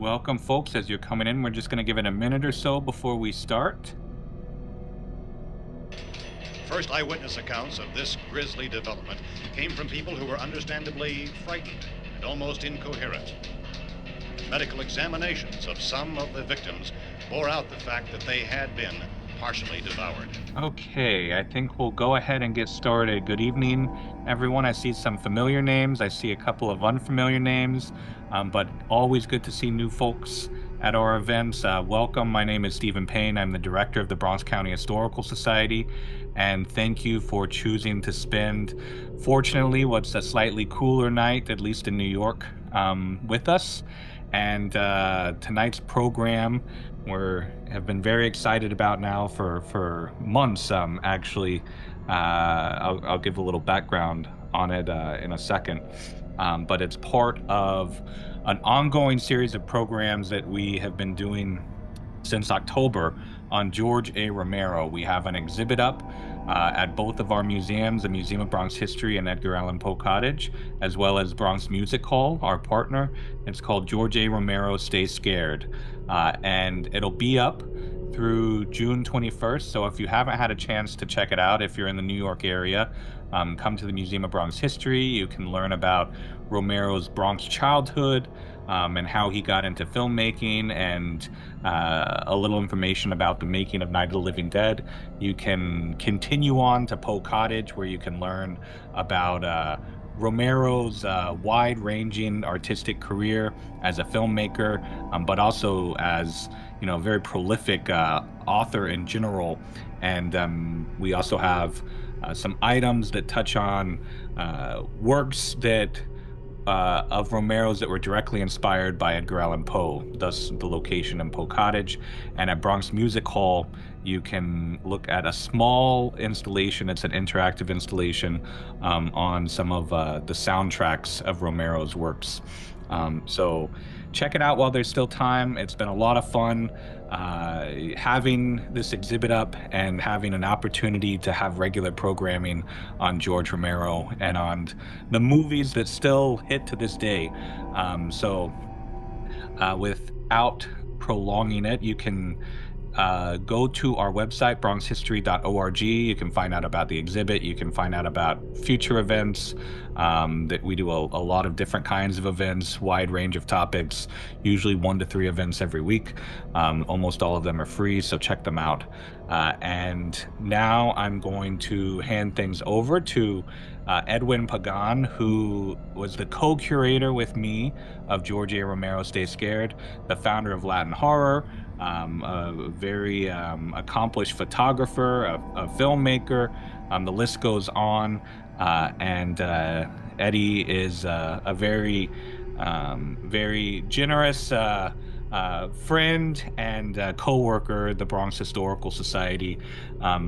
Welcome, folks. As you're coming in, we're just going to give it a minute or so before we start. First eyewitness accounts of this grisly development came from people who were understandably frightened and almost incoherent. Medical examinations of some of the victims bore out the fact that they had been partially devoured. Okay, I think we'll go ahead and get started. Good evening, everyone. I see some familiar names. I see a couple of unfamiliar names, but always good to see new folks at our events. Welcome. My name is Stephen Payne. I'm the director of the Bronx County Historical Society, and thank you for choosing to spend, fortunately, what's a slightly cooler night, at least in New York, with us. And tonight's program have been very excited about now for months. Actually, I'll give a little background on it in a second. But it's part of an ongoing series of programs that we have been doing since October on George A. Romero. We have an exhibit up at both of our museums, the Museum of Bronx History and Edgar Allan Poe Cottage, as well as Bronx Music Hall, our partner. It's called George A. Romero Stay Scared. And it'll be up through June 21st. So if you haven't had a chance to check it out, if you're in the New York area, come to the Museum of Bronx History. You can learn about Romero's Bronx childhood, and how he got into filmmaking, and a little information about the making of Night of the Living Dead. You can continue on to Poe Cottage, where you can learn about Romero's wide-ranging artistic career as a filmmaker, but also as a very prolific author in general. And we also have some items that touch on works that of Romero's that were directly inspired by Edgar Allan Poe, thus the location in Poe Cottage. And at Bronx Music Hall, you can look at a small installation. It's an interactive installation on some of the soundtracks of Romero's works. So check it out while there's still time. It's been a lot of fun having this exhibit up and having an opportunity to have regular programming on George Romero and on the movies that still hit to this day. So without prolonging it, you can go to our website, bronxhistory.org. You can find out about the exhibit. You can find out about future events, that we do a lot of different kinds of events, wide range of topics, usually 1 to 3 events every week. Almost all of them are free, so check them out. And now I'm going to hand things over to Edwin Pagán, who was the co-curator with me of George A. Romero Stay Scared, the founder of Latin Horror, a very accomplished photographer, a filmmaker. The list goes on. And Eddie is a very, very generous friend and co-worker at the Bronx Historical Society.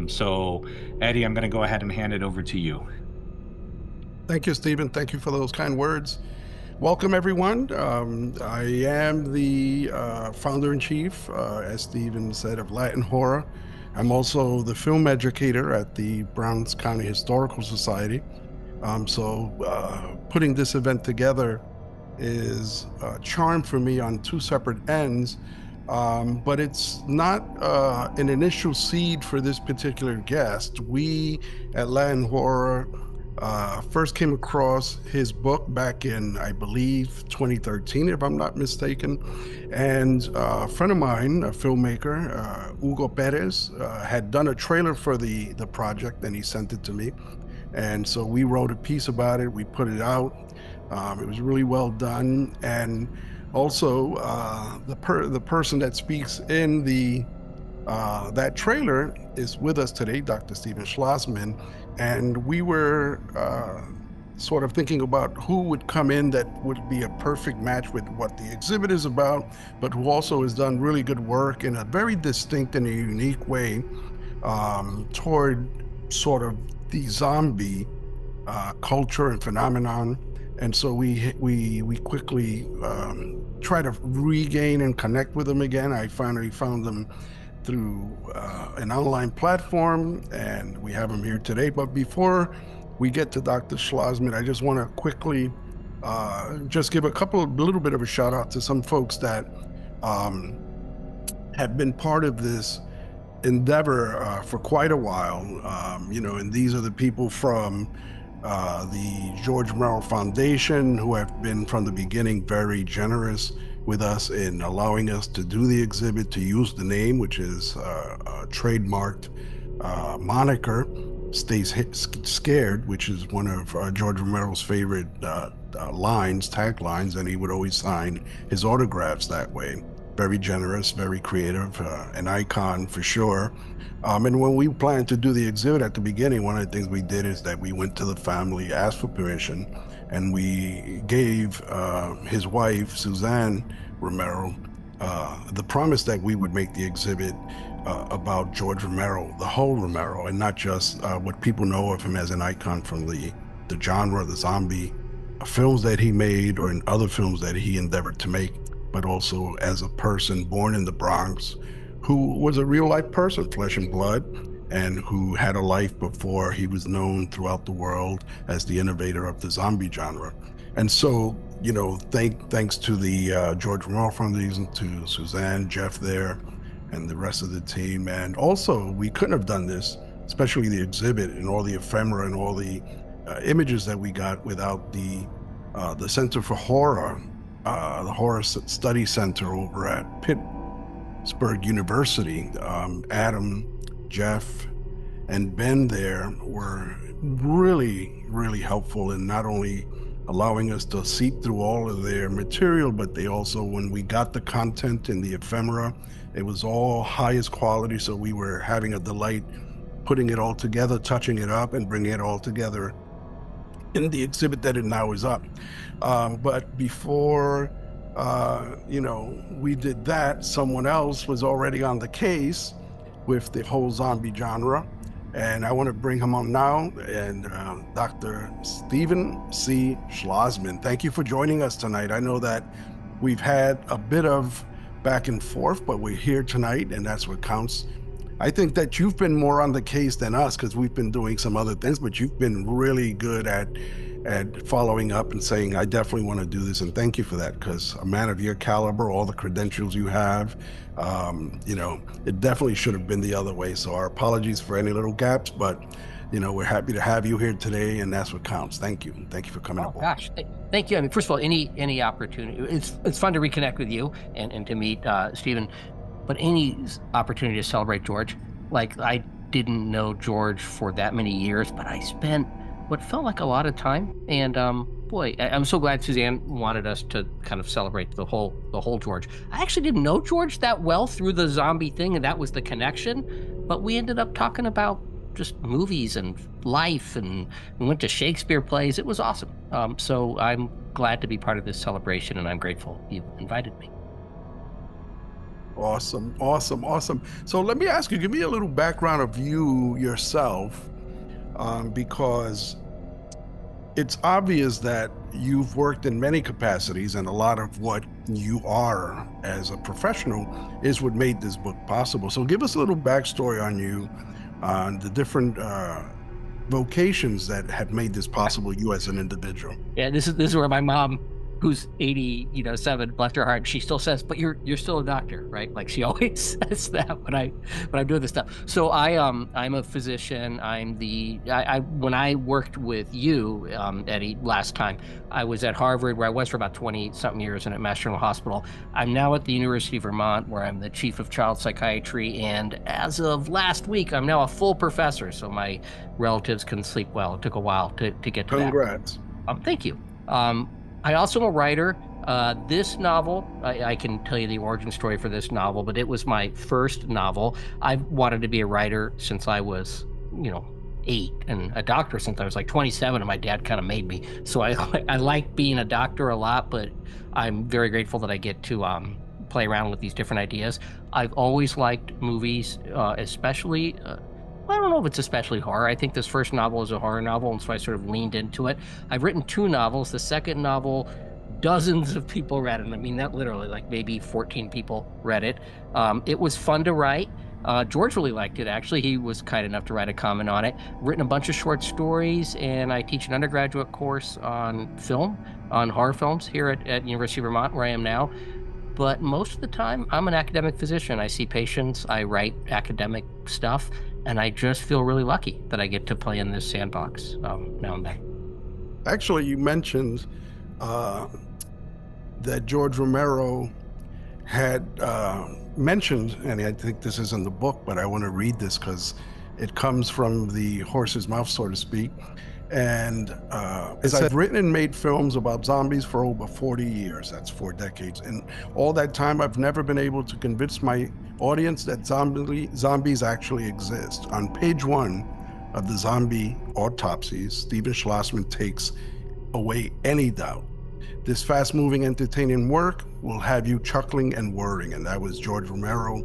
So, Eddie, I'm going to go ahead and hand it over to you. Thank you, Stephen. Thank you for those kind words. Welcome, everyone. I am the founder-in-chief, as Stephen said, of Latin Horror. I'm also the film educator at the Bronx County Historical Society. So putting this event together is a charm for me on 2 separate ends, but it's not an initial seed for this particular guest. We at Latin Horror first came across his book back in, I believe, 2013, if I'm not mistaken. And a friend of mine, a filmmaker, Hugo Perez, had done a trailer for the project, and he sent it to me. And so we wrote a piece about it. We put it out. It was really well done. And also, the person that speaks in that trailer is with us today, Dr. Stephen Schlozman. And we were sort of thinking about who would come in that would be a perfect match with what the exhibit is about, but who also has done really good work in a very distinct and a unique way toward sort of the zombie culture and phenomenon. And so we quickly try to regain and connect with them again. I finally found them through an online platform, and we have him here today. But before we get to Dr. Schlozman, I just want to quickly just give a little bit of a shout out to some folks that um, have been part of this endeavor for quite a while. And these are the people from the George Romero Foundation who have been from the beginning very generous with us in allowing us to do the exhibit, to use the name, which is a trademarked moniker. Scared, which is one of George Romero's favorite taglines, and he would always sign his autographs that way. Very generous, very creative, an icon for sure. And when we planned to do the exhibit at the beginning, one of the things we did is that we went to the family, asked for permission, and we gave his wife, Suzanne Romero, the promise that we would make the exhibit about George Romero, the whole Romero, and not just what people know of him as an icon from the genre, the zombie films that he made or in other films that he endeavored to make, but also as a person born in the Bronx who was a real life person, flesh and blood, and who had a life before he was known throughout the world as the innovator of the zombie genre. And so, thanks to the George Romero Foundation, to Suzanne, Jeff there, and the rest of the team. And also, we couldn't have done this, especially the exhibit and all the ephemera and all the images that we got without the Center for Horror, the Horror Study Center over at Pittsburgh University. Adam, Jeff, and Ben there were really, really helpful in not only allowing us to seep through all of their material, but they also, when we got the content in the ephemera, it was all highest quality. So we were having a delight putting it all together, touching it up, and bringing it all together in the exhibit that it now is up. But before, we did that, someone else was already on the case with the whole zombie genre. And I want to bring him on now, and Dr. Stephen C. Schlozman. Thank you for joining us tonight. I know that we've had a bit of back and forth, but we're here tonight, and that's what counts. I think that you've been more on the case than us because we've been doing some other things, but you've been really good at following up and saying, I definitely want to do this. And thank you for that, because a man of your caliber, all the credentials you have, it definitely should have been the other way. So our apologies for any little gaps, but we're happy to have you here today, and that's what counts. Thank you. Thank you for coming aboard. Gosh, thank you. I mean, first of all, any opportunity, it's fun to reconnect with you and to meet Stephen, but any opportunity to celebrate George. Like, I didn't know George for that many years, but I spent what felt like a lot of time. And boy, I'm so glad Suzanne wanted us to kind of celebrate the whole George. I actually didn't know George that well through the zombie thing, and that was the connection. But we ended up talking about just movies and life, and we went to Shakespeare plays. It was awesome. So I'm glad to be part of this celebration, and I'm grateful you invited me. Awesome. So let me ask you, give me a little background of you yourself, because it's obvious that you've worked in many capacities, and a lot of what you are as a professional is what made this book possible. So give us a little backstory on you, on the different vocations that have made this possible, you as an individual. Yeah, this is where my mom, who's 87, bless her heart, she still says, but you're still a doctor, right? Like, she always says that when I'm doing this stuff. So I'm a physician. When I worked with you, Eddie, last time, I was at Harvard, where I was for about 20 something years, and at Mass General Hospital. I'm now at the University of Vermont, where I'm the chief of child psychiatry. And as of last week, I'm now a full professor. So my relatives can sleep well. It took a while to get to Congrats. that. Thank you. I also am a writer. This novel, I can tell you the origin story for this novel, but it was my first novel. I've wanted to be a writer since I was, 8, and a doctor since I was like 27, and my dad kind of made me. So I like being a doctor a lot, but I'm very grateful that I get to play around with these different ideas. I've always liked movies, especially I don't know if it's especially horror. I think this first novel is a horror novel, and so I sort of leaned into it. I've written 2 novels. The second novel, dozens of people read it. I mean, that literally, like maybe 14 people read it. It was fun to write. George really liked it, actually. He was kind enough to write a comment on it. Written a bunch of short stories, and I teach an undergraduate course on film, on horror films here at University of Vermont, where I am now. But most of the time, I'm an academic physician. I see patients, I write academic stuff, and I just feel really lucky that I get to play in this sandbox now and then. Actually, you mentioned uh, that George Romero had mentioned, and I think this is in the book, but I want to read this because it comes from the horse's mouth, so to speak. And as I've written and made films about zombies for over 40 years, that's 4 decades. And all that time, I've never been able to convince my audience that zombies actually exist. On page 1 of the Zombie Autopsies, Stephen Schlozman takes away any doubt. This fast-moving, entertaining work will have you chuckling and worrying. And that was George Romero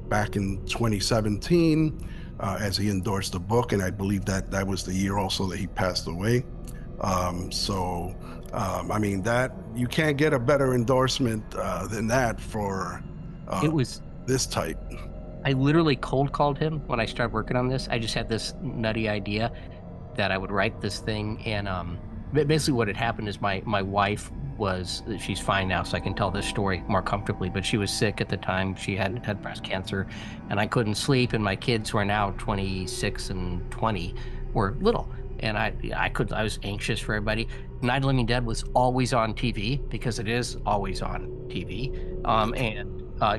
back in 2017. As he endorsed the book, and I believe that was the year also that he passed away. I mean, that you can't get a better endorsement than that for It was this type. I literally cold called him when I started working on this. I just had this nutty idea that I would write this thing, and basically what had happened is my wife she's fine now, so I can tell this story more comfortably, but she was sick at the time. She had breast cancer, and I couldn't sleep, and my kids, who are now 26 and 20, were little, and I was anxious for everybody. Night of the Living Dead was always on TV, because it is always on TV,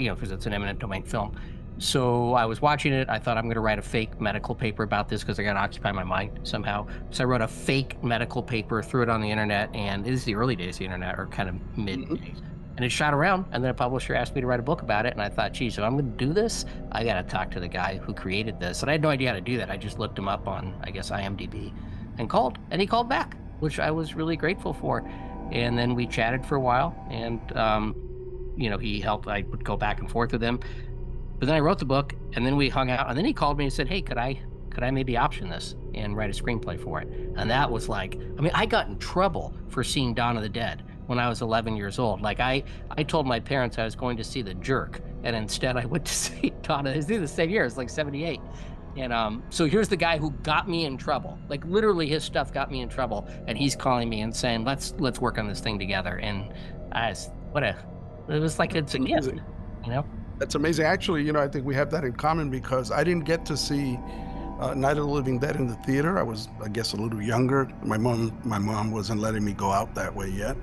because it's an eminent domain film. So I was watching it. I thought, I'm going to write a fake medical paper about this because I got to occupy my mind somehow. So I wrote a fake medical paper, threw it on the internet, and it is the early days of the internet, or kind of mid days. And it shot around, and then a publisher asked me to write a book about it. And I thought, geez, if I'm going to do this, I got to talk to the guy who created this. And I had no idea how to do that. I just looked him up on, I guess, IMDb, and he called back, which I was really grateful for. And then we chatted for a while, and he helped. I would go back and forth with him. But then I wrote the book, and then we hung out, and then he called me and said, hey, could I maybe option this and write a screenplay for it? And that was like, I got in trouble for seeing Dawn of the Dead when I was 11 years old. Like, I told my parents I was going to see The Jerk, and instead I went to see Dawn of the Dead the same year. It's like 78. And so here's the guy who got me in trouble. Like, literally his stuff got me in trouble, and he's calling me and saying, let's work on this thing together. And it was like, it's a gift, That's amazing. Actually, I think we have that in common, because I didn't get to see Night of the Living Dead in the theater. I was, I guess, a little younger. My mom wasn't letting me go out that way yet,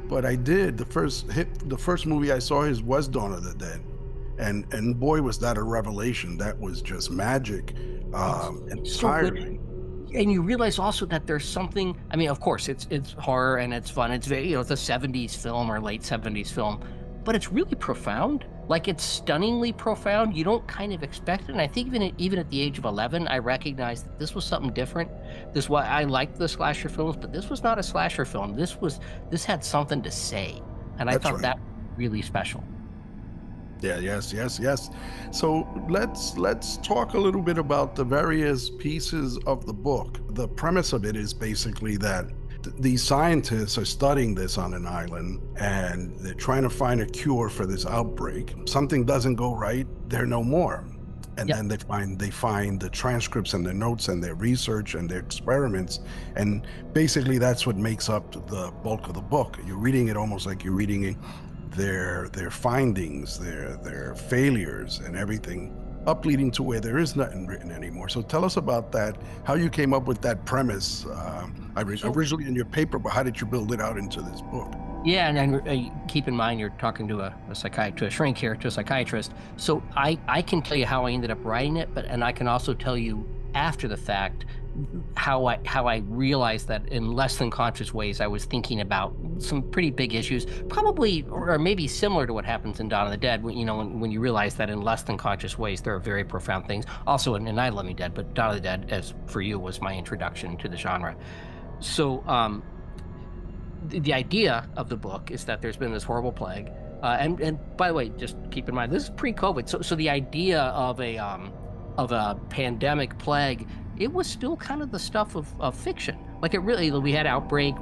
but I did. The first movie I saw was Dawn of the Dead, and boy, was that a revelation. That was just magic, inspiring. So and you realize also that there's something. Of course, it's horror and it's fun. It's very, it's a 70s film or late 70s film, but it's really profound. Like, it's stunningly profound. You don't kind of expect it. And I think even at the age of 11, I recognized that this was something different. This why I liked the slasher films, but this was not a slasher film. This had something to say. And I thought that was really special. Yeah, yes. So let's talk a little bit about the various pieces of the book. The premise of it is basically that these scientists are studying this on an island, and they're trying to find a cure for this outbreak. Something doesn't go right, they're no more. And then they find the transcripts and the notes and their research and their experiments, and basically that's what makes up the bulk of the book. You're reading it almost like you're reading their findings, their failures, and everything, up leading to where there is nothing written anymore. So tell us about that, how you came up with that premise originally in your paper, but how did you build it out into this book? Yeah, and keep in mind, you're talking to a psychiatrist. So I can tell you how I ended up writing it, and I can also tell you after the fact how I realized that in less than conscious ways I was thinking about some pretty big issues, probably or maybe similar to what happens in Dawn of the Dead. When you realize that in less than conscious ways there are very profound things. Also in Night of the Living Dead, but Dawn of the Dead, as for you, was my introduction to the genre. So the idea of the book is that there's been this horrible plague, and by the way, just keep in mind this is pre-COVID. So the idea of a pandemic plague, it was still kind of the stuff of fiction. Like, it really, we had Outbreak,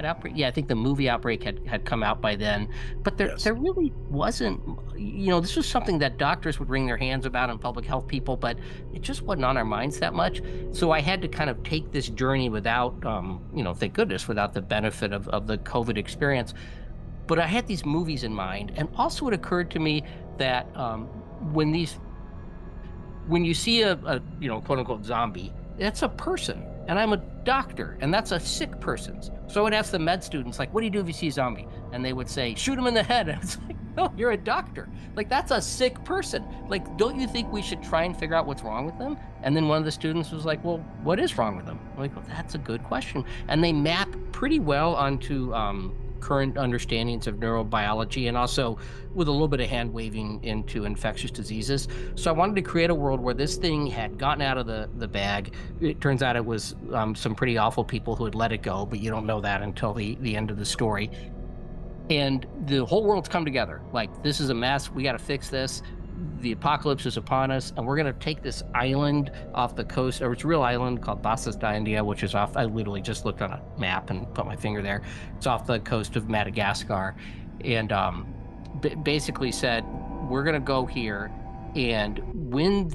Outbreak. Yeah, I think the movie Outbreak had come out by then, but there really wasn't, this was something that doctors would wring their hands about and public health people, but it just wasn't on our minds that much. So I had to kind of take this journey without, thank goodness, without the benefit of the COVID experience. But I had these movies in mind, and also it occurred to me that when you see a quote unquote zombie, that's a person, and I'm a doctor, and that's a sick person. So I would ask the med students, like, what do you do if you see a zombie? And they would say, shoot him in the head. And it's like, no, you're a doctor. Like, that's a sick person. Like, don't you think we should try and figure out what's wrong with them? And then one of the students was like, well, what is wrong with them? I'm like, well, that's a good question. And they map pretty well onto current understandings of neurobiology, and also with a little bit of hand waving into infectious diseases. So I wanted to create a world where this thing had gotten out of the bag. It turns out it was some pretty awful people who had let it go, but you don't know that until the end of the story. And the whole world's come together. Like, this is a mess. We got to fix this. The apocalypse is upon us, and we're going to take this island off the coast, or it's a real island called Bassas da India, which is off. I literally just looked on a map and put my finger there. It's off the coast of Madagascar, and basically said, we're going to go here, and when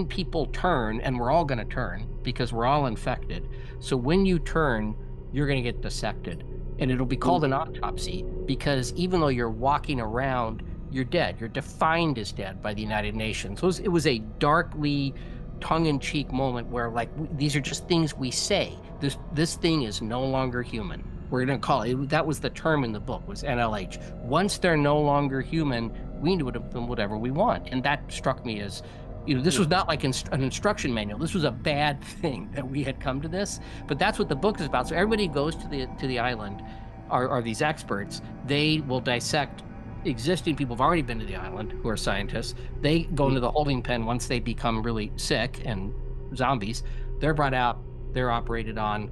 people turn, and we're all going to turn because we're all infected. So when you turn, you're going to get dissected, and it'll be called an autopsy, because even though you're walking around, you're dead. You're defined as dead by the United Nations. So it was a darkly tongue-in-cheek moment where, like, these are just things we say. This thing is no longer human. We're going to call it, that was the term in the book, was NLH. Once they're no longer human, we do with them whatever we want. And that struck me as, this was not like an instruction manual. This was a bad thing that we had come to this. But that's what the book is about. So everybody goes to the island, are these experts. They will dissect existing people who've already been to the island, who are scientists. They go into the holding pen once they become really sick and zombies. They're brought out, they're operated on,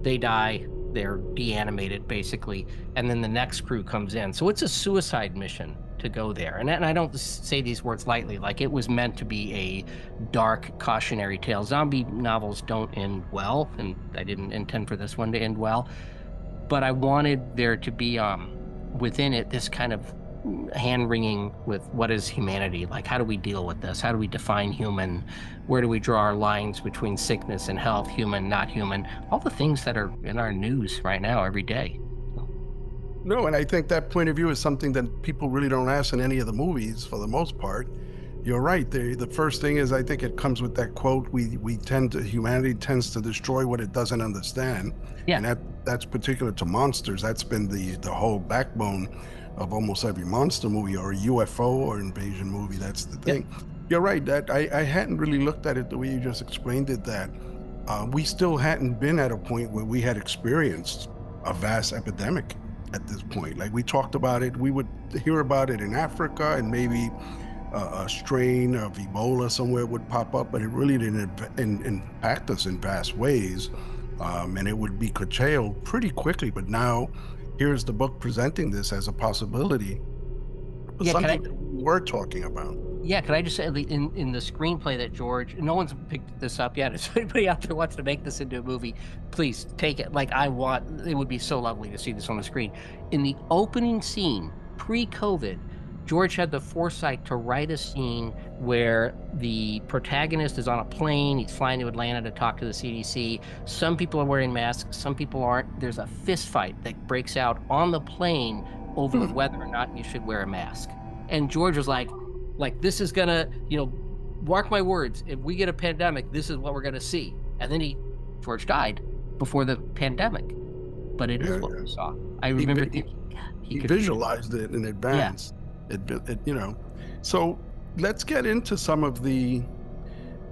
they die, they're deanimated basically, and then the next crew comes in. So it's a suicide mission to go there. And I don't say these words lightly. Like, it was meant to be a dark cautionary tale. Zombie novels don't end well, and I didn't intend for this one to end well, but I wanted there to be within it this kind of hand-wringing with what is humanity. Like, how do we deal with this? How do we define human? Where do we draw our lines between sickness and health, human, not human? All the things that are in our news right now every day. No, and I think that point of view is something that people really don't ask in any of the movies for the most part. You're right. The first thing is, I think it comes with that quote, humanity tends to destroy what it doesn't understand. Yeah. And that's particular to monsters. That's been the whole backbone of almost every monster movie or UFO or invasion movie. That's the thing. Yeah. You're right. That I hadn't really looked at it the way you just explained it, that we still hadn't been at a point where we had experienced a vast epidemic at this point. Like, we talked about it, we would hear about it in Africa, and maybe a strain of Ebola somewhere would pop up, but it really didn't impact us in vast ways, and it would be curtailed pretty quickly. But now, here's the book presenting this as a possibility, something that we're talking about. Yeah, could I just say, in the screenplay that George, no one's picked this up yet. If anybody out there wants to make this into a movie, please take it. Like, it would be so lovely to see this on the screen. In the opening scene, pre-COVID, George had the foresight to write a scene where the protagonist is on a plane. He's flying to Atlanta to talk to the CDC. Some people are wearing masks, some people aren't. There's a fist fight that breaks out on the plane over whether or not you should wear a mask. And George was like, this is gonna, mark my words, if we get a pandemic, this is what we're gonna see. And then George died before the pandemic. But it is what we saw. I remember he visualized it in advance. Yeah. So let's get into some of the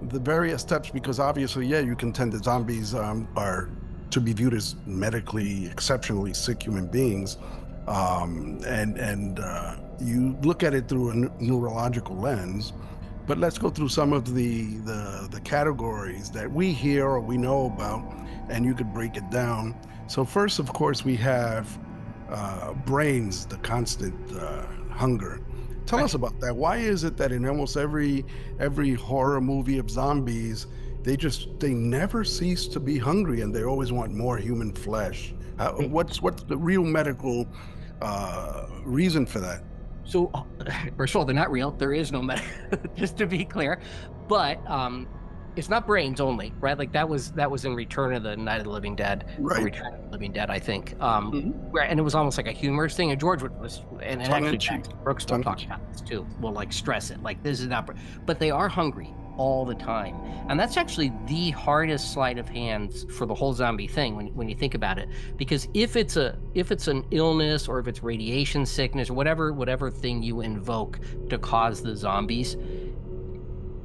various steps, because obviously, you contend that zombies are to be viewed as medically exceptionally sick human beings, and you look at it through a neurological lens. But let's go through some of the categories that we hear or we know about, and you could break it down. So first, of course, we have brains, the constant hunger. Tell us about that. Why is it that in almost every horror movie of zombies, they never cease to be hungry, and they always want more human flesh? What's the real medical reason for that? So, first of all, they're not real. There is no just to be clear. But it's not brains only, right? Like that was in Return of the Night of the Living Dead, or Right. Return of the Living Dead, I think. Mhm. And it was almost like a humorous thing. And George was, and Tongue in actually cheek. Brooks will Tongue in talk cheek. about this too. Will like stress it, like this is not, but they are hungry all the time, and that's actually the hardest sleight of hands for the whole zombie thing when you think about it. Because if it's an illness, or if it's radiation sickness, or whatever thing you invoke to cause the zombies,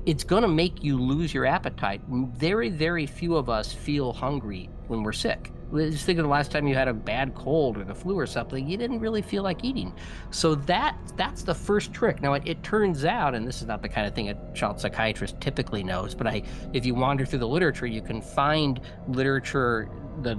it's going to make you lose your appetite. Very, very few of us feel hungry when we're sick. Just think of the last time you had a bad cold or the flu or something, you didn't really feel like eating. So that's the first trick. Now, it turns out, and this is not the kind of thing a child psychiatrist typically knows, but if you wander through the literature, you can find literature, the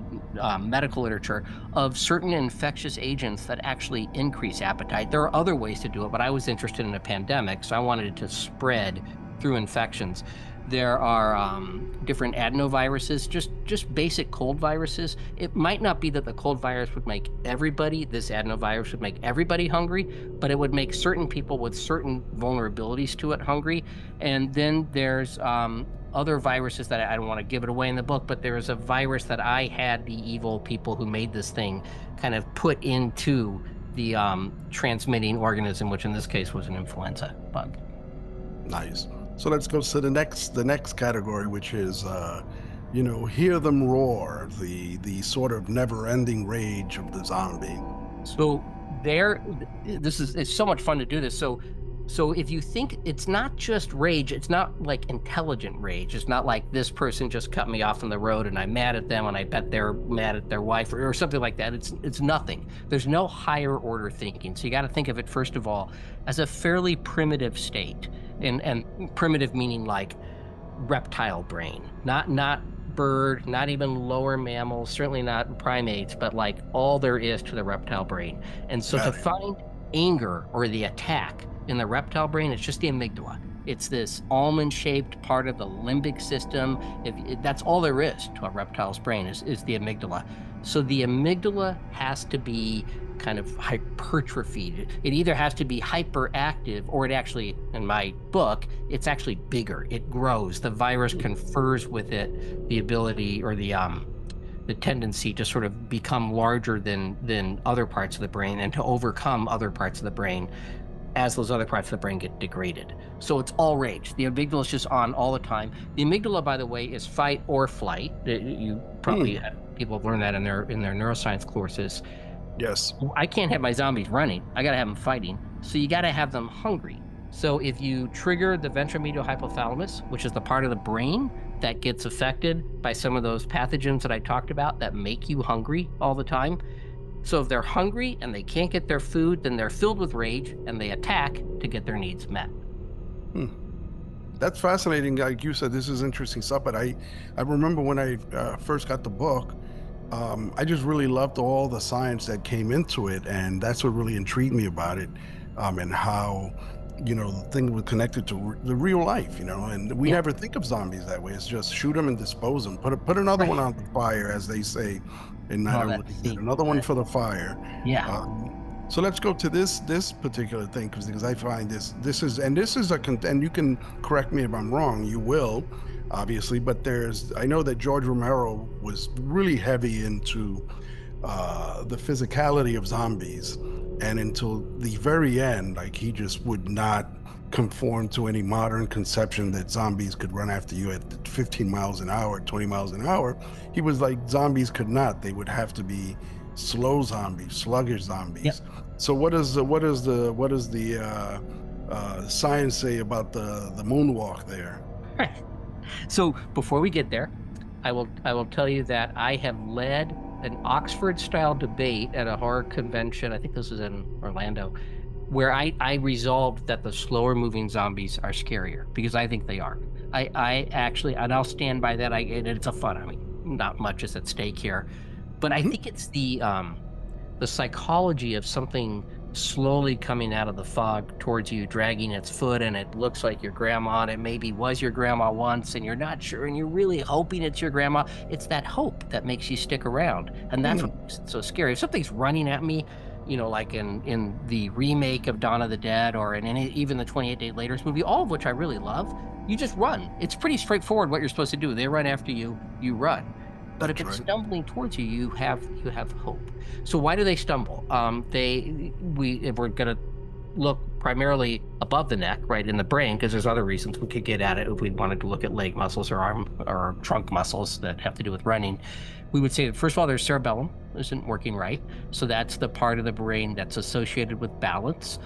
medical literature, of certain infectious agents that actually increase appetite. There are other ways to do it, but I was interested in a pandemic, so I wanted it to spread through infections. There are different adenoviruses, just basic cold viruses. It might not be that the cold virus would make this adenovirus would make everybody hungry, but it would make certain people with certain vulnerabilities to it hungry. And then there's other viruses that I don't want to give it away in the book, but there is a virus that I had the evil people who made this thing kind of put into the transmitting organism, which in this case was an influenza bug. Nice. So let's go to the next category, which is, hear them roar, the sort of never-ending rage of the zombie. So it's so much fun to do this. So if you think, it's not just rage, it's not like intelligent rage. It's not like this person just cut me off on the road and I'm mad at them and I bet they're mad at their wife, or something like that. It's nothing. There's no higher order thinking. So you got to think of it, first of all, as a fairly primitive state. And primitive meaning like reptile brain, not bird, not even lower mammals, certainly not primates, but like all there is to the reptile brain. And so to find anger or the attack in the reptile brain, it's just the amygdala. It's this almond-shaped part of the limbic system. That's all there is to a reptile's brain is the amygdala. So the amygdala has to be kind of hypertrophied. It either has to be hyperactive, or it actually, in my book, it's actually bigger. It grows. The virus confers with it the ability, or the tendency to sort of become larger than other parts of the brain, and to overcome other parts of the brain as those other parts of the brain get degraded. So it's all rage. The amygdala is just on all the time. The amygdala, by the way, is fight or flight. You probably people have learned that in their neuroscience courses. Yes. I can't have my zombies running. I got to have them fighting. So you got to have them hungry. So if you trigger the ventromedial hypothalamus, which is the part of the brain that gets affected by some of those pathogens that I talked about that make you hungry all the time. So if they're hungry and they can't get their food, then they're filled with rage and they attack to get their needs met. That's fascinating. Like you said, this is interesting stuff. But I remember when I first got the book, I just really loved all the science that came into it, and that's what really intrigued me about it, and how, the thing was connected to the real life, and we never think of zombies that way. It's just shoot them and dispose them. Put another one on the fire, as they say, and another one for the fire. Yeah. So let's go to this particular thing, because I find this is and you can correct me if I'm wrong. You will, obviously, but I know that George Romero was really heavy into the physicality of zombies, and until the very end, like, he just would not conform to any modern conception that zombies could run after you at 15 miles an hour, 20 miles an hour. He was like, zombies could not. They would have to be slow zombies, sluggish zombies. Yep. So what does the science say about the moonwalk there? So before we get there, I will tell you that I have led an Oxford-style debate at a horror convention. I think this is in Orlando, where I resolved that the slower-moving zombies are scarier, because I think they are. I actually, and I'll stand by that. And it's a fun. I mean, not much is at stake here, but I think it's the psychology of something slowly coming out of the fog towards you, dragging its foot, and it looks like your grandma, and it maybe was your grandma once, and you're not sure, and you're really hoping it's your grandma. It's that hope that makes you stick around, and that's what's so scary. If something's running at me, like in the remake of Dawn of the Dead, or in even the 28 Day Later's movie, all of which I really love. You just run. It's pretty straightforward what you're supposed to do. They run after you, you run. But if That's it's right. stumbling towards you, you have hope. So why do they stumble? If we're gonna look primarily above the neck, right, in the brain, because there's other reasons we could get at it if we wanted to look at leg muscles or arm or trunk muscles that have to do with running. We would say that, first of all, their cerebellum isn't working right. So that's the part of the brain that's associated with balance.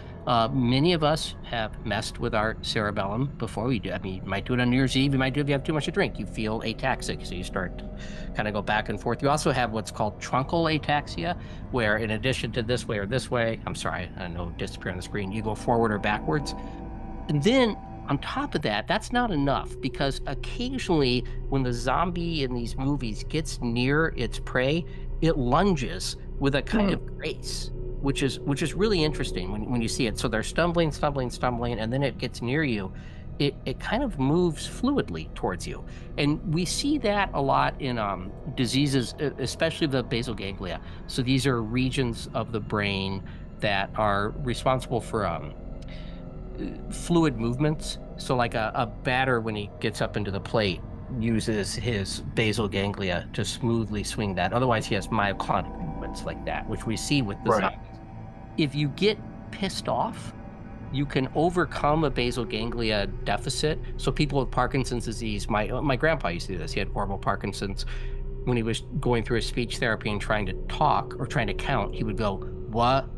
Many of us have messed with our cerebellum before we do. I mean, you might do it on New Year's Eve. You might do it if you have too much to drink. You feel ataxic, so you start to kind of go back and forth. You also have what's called truncal ataxia, where in addition to this way or this way, I'm sorry, I know disappear on the screen, you go forward or backwards. And then on top of that, that's not enough, because occasionally when the zombie in these movies gets near its prey, it lunges with a kind of grace, which is really interesting when you see it. So they're stumbling, and then it gets near you. It kind of moves fluidly towards you. And we see that a lot in diseases, especially the basal ganglia. So these are regions of the brain that are responsible for fluid movements. So like a batter, when he gets up into the plate, uses his basal ganglia to smoothly swing that. Otherwise, he has myoclonic movements like that, which we see with the zombies. If you get pissed off, you can overcome a basal ganglia deficit. So people with Parkinson's disease, my grandpa used to do this. He had horrible Parkinson's. When he was going through his speech therapy and trying to talk or trying to count, he would go, 1,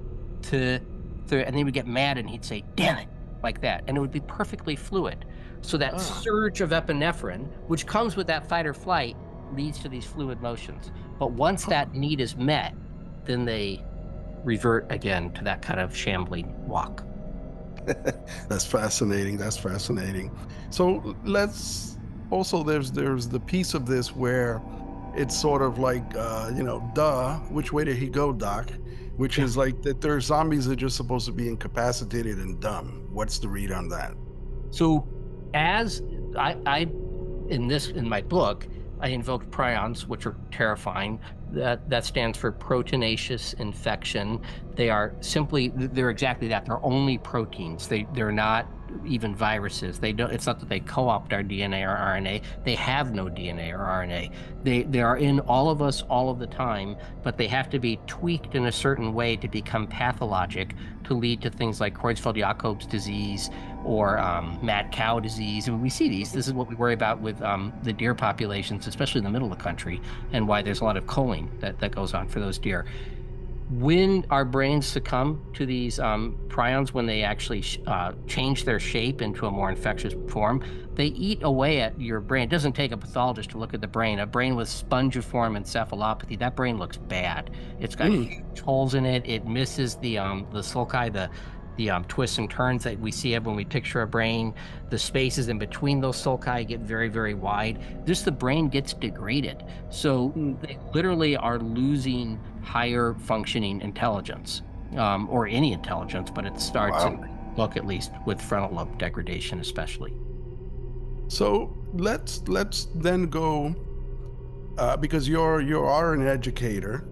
2, 3, and then he would get mad and he'd say, damn it, like that. And it would be perfectly fluid. So that surge of epinephrine, which comes with that fight or flight, leads to these fluid motions. But once that need is met, then they revert again to that kind of shambling walk. That's fascinating. That's fascinating. So let's also, there's the piece of this where it's sort of like, duh, which way did he go, Doc? Which is like that there's zombies that are just supposed to be incapacitated and dumb. What's the read on that? So as I in my book, I invoked prions, which are terrifying. That stands for proteinaceous infection. They're exactly that. They're only proteins. They're not even viruses. It's not that they co-opt our DNA or RNA. They have no DNA or RNA. They are in all of us all of the time, but they have to be tweaked in a certain way to become pathologic, to lead to things like Creutzfeldt-Jakob's disease or mad cow disease. And we see these. This is what we worry about with the deer populations, especially in the middle of the country, and why there's a lot of culling that goes on for those deer. When our brains succumb to these prions, when they actually change their shape into a more infectious form, they eat away at your brain. It doesn't take a pathologist to look at the brain. A brain with spongiform encephalopathy, that brain looks bad. It's got huge holes in it. It misses the sulci, the twists and turns that we see when we picture a brain. The spaces in between those sulci get very, very wide. The brain gets degraded. So they literally are losing higher functioning intelligence, or any intelligence, but it starts in the book, at least, with frontal lobe degradation, especially. So let's then go, because you are an educator.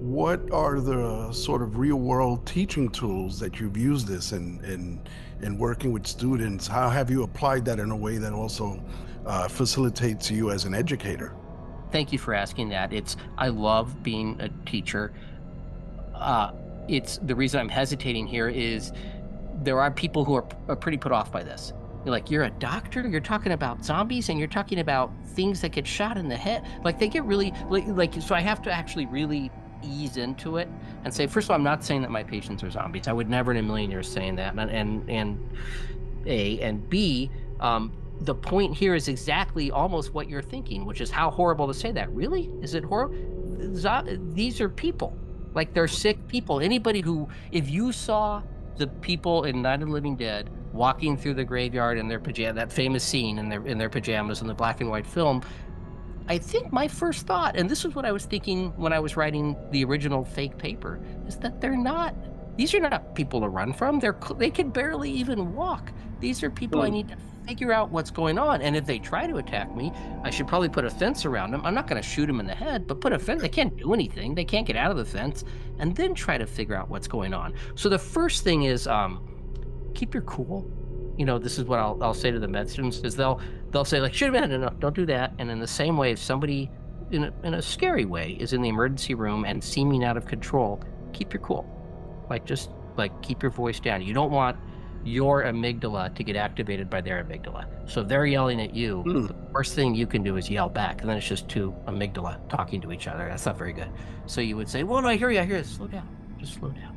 What are the sort of real world teaching tools that you've used this in working with students? How have you applied that in a way that also facilitates you as an educator? Thank you for asking that. I love being a teacher. It's the reason I'm hesitating here is there are people who are pretty put off by this. You're like, you're a doctor, you're talking about zombies, and you're talking about things that get shot in the head. Like, they get really like so I have to actually really ease into it and say, first of all, I'm not saying that my patients are zombies. I would never in a million years saying that. And A, and B, the point here is exactly almost what you're thinking, which is how horrible to say that. Really? Is it horrible? These are people. Like, they're sick people. Anybody who, if you saw the people in Night of the Living Dead walking through the graveyard in their pajamas, that famous scene in their pajamas in the black and white film, I think my first thought, and this is what I was thinking when I was writing the original fake paper, is that these are not people to run from. They can barely even walk. These are people I need to figure out what's going on. And if they try to attack me, I should probably put a fence around them. I'm not going to shoot them in the head, but put a fence. They can't do anything. They can't get out of the fence, and then try to figure out what's going on. So the first thing is keep your cool. This is what I'll say to the med students is they'll say like, shoot him in, no, don't do that. And in the same way, if somebody in a scary way is in the emergency room and seeming out of control, keep your cool. Just keep your voice down. You don't want your amygdala to get activated by their amygdala. So if they're yelling at you, the first thing you can do is yell back, and then it's just two amygdala talking to each other. That's not very good. So you would say, well, no, I hear you. Slow down. Just slow down.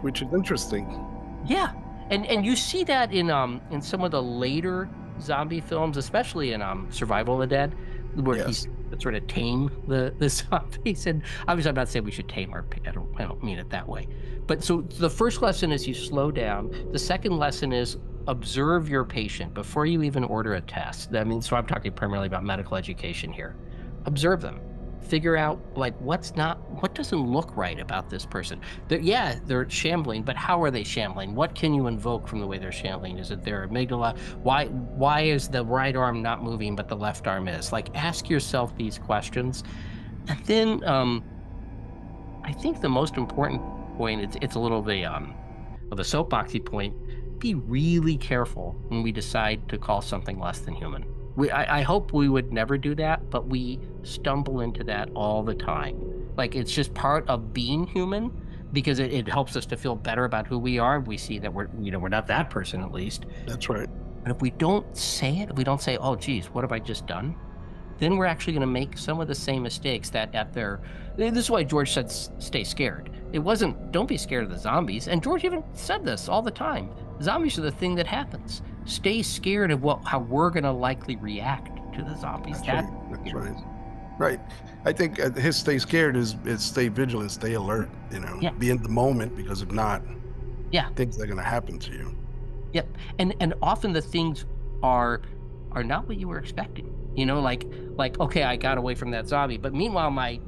Which is interesting. Yeah. And you see that in some of the later zombie films, especially in Survival of the Dead, where he's sort of tame the zombies. And obviously, I'm not saying we should tame our pig. I don't mean it that way. But so the first lesson is you slow down. The second lesson is observe your patient before you even order a test. So I'm talking primarily about medical education here. Observe them. Figure out what doesn't look right about this person. They're shambling, but how are they shambling? What can you invoke from the way they're shambling? Is it their amygdala? Why is the right arm not moving but the left arm is? Ask yourself these questions. And then I think the most important point, it's a little of a soapboxy point. Be really careful when we decide to call something less than human. I hope we would never do that, but we stumble into that all the time. It's just part of being human, because it helps us to feel better about who we are. We see that we're not that person, at least. That's right. But if we don't say it, if we don't say, oh, geez, what have I just done? Then we're actually going to make some of the same mistakes that this is why George said, stay scared. It wasn't, don't be scared of the zombies. And George even said this all the time. Zombies are the thing that happens. Stay scared of how we're going to likely react to the zombies. That's right. Right. I think his stay scared is stay vigilant, stay alert, be in the moment, because if not, things are going to happen to you. Yep. And often the things are not what you were expecting. Okay, I got away from that zombie, but meanwhile my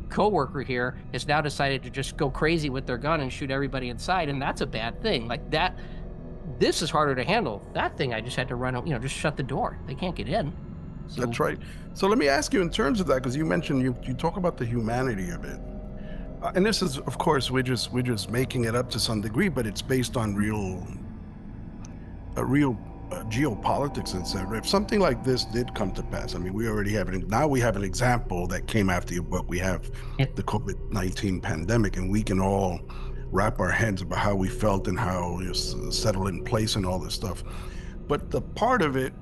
coworker here has now decided to just go crazy with their gun and shoot everybody inside, and that's a bad thing. This is harder to handle. That thing, I just had to run, just shut the door. They can't get in. So, that's right. So let me ask you, in terms of that, because you mentioned you talk about the humanity of it, and this is, of course, we're just making it up to some degree, but it's based on real geopolitics, etc. If something like this did come to pass, we already have we have an example that came after what we have, the COVID-19 pandemic, and we can all wrap our heads about how we felt and how it settled in place and all this stuff. But the part of it,